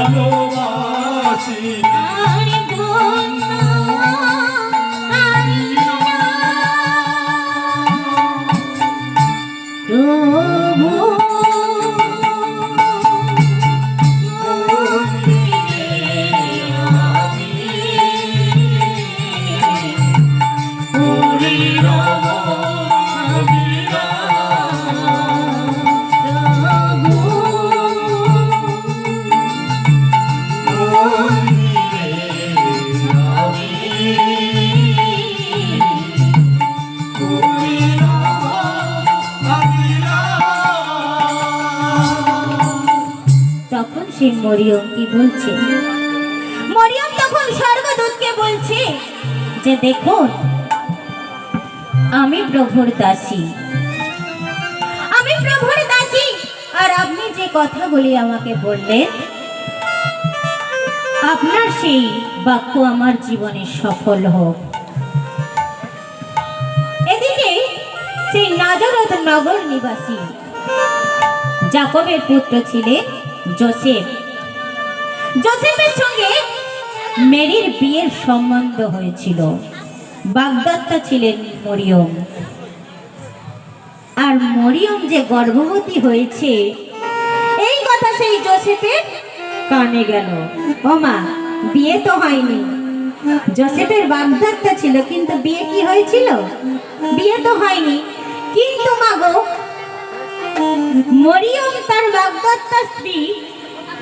ভালোবাসি সেই মরিয়ম কি বলছে? মরিয়ম তখন স্বর্গদূতকে বলছে যে দেখুন, আমি প্রভুর দাসী, আমি প্রভুর দাসী, আর আপনি যে কথাগুলি আমাকে বললেন আপনার সেই বাক্য আমার জীবনে সফল হোক। এদিকে সেই নাজারত নগর নিবাসী যাকবের পুত্র ছিলেন যোসেফ। যোসেফের সঙ্গে মেরির বিয়ের সম্বন্ধ হয়েছিল। বাগদত্তা ছিলেন মরিয়ম। আর মরিয়ম যে গর্ভবতী হয়েছে এই কথা সেই যোসেফের কানে গেল। ও মা, বিয়ে তো হয়নি। যোসেফের বাগদত্তা ছিল, কিন্তু বিয়ে কি হয়েছিল? বিয়ে তো হয়নি। কিন্তু মাগো, মরিয়ম তার বাগদত্তা স্ত্রী,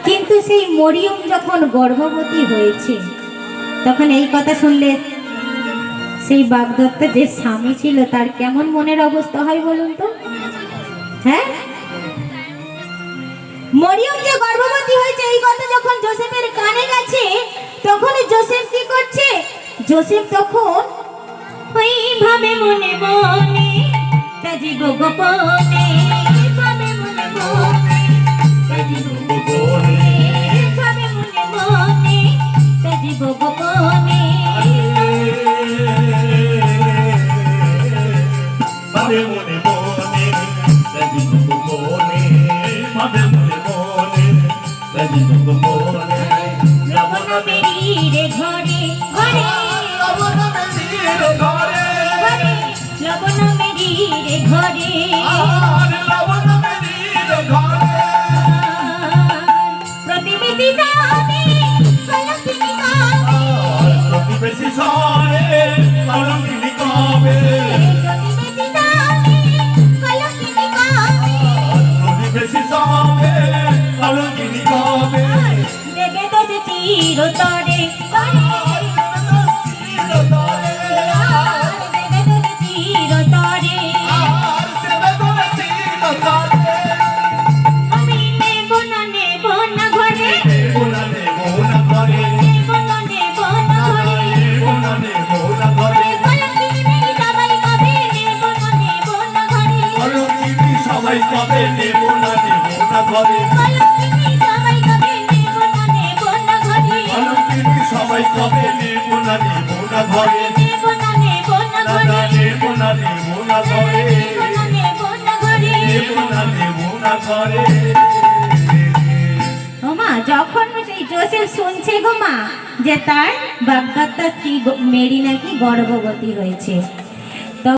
কিন্তু সেই মরিয়ম যখন গর্ভবতী হয়েছে তখন এই কথা শুনলে সেই বাগদত্তা যে স্বামী ছিল তার কেমন মনের অবস্থা হয় বলুন তো? হ্যাঁ, মরিয়ম যে গর্ভবতী হয়েছে এই কথা যখন যোসেফের কানে গেছে তখন যোসেফ কি করছে? যোসেফ তখন ওইভাবে মনে মনে তাজিব গোপনে, ভাবে মনে মনে তাজিব গোপনে, ভাবে মনে মনে তাজিব গোপনে, ভাবে মনে মনে তাজিব গোপনে, ভাবে মনে মনে তাজিব গোপনে। লবণ মেরির ঘরে ঘরে, লবণ মেরির ঘরে, লবণ মেরির ঘরে, লবণ মেরির ঘরে, প্রতিবেশী সামনে কলঙ্কিনী কবে, প্রতিবেশী সামনে কলঙ্কিনী কবে, প্রতিবেশী সামনে কলঙ্কিনী কবে, প্রতিবেশী সামনে কলঙ্কিনী কবে, দেবে দোষ চিরতরে সবাই কবে নেব না নেব না ঘরে, সবাই কবে নেব না নেব না ঘরে, দাদা নেব না নেব না ঘরে, নেব না নেব না ঘরে। ও মা, যখন সেই যোসেফ শুনছে গো মা যে তার বাগদত্তা স্ত্রী মেরি নাকি গর্ভবতী হয়েছে,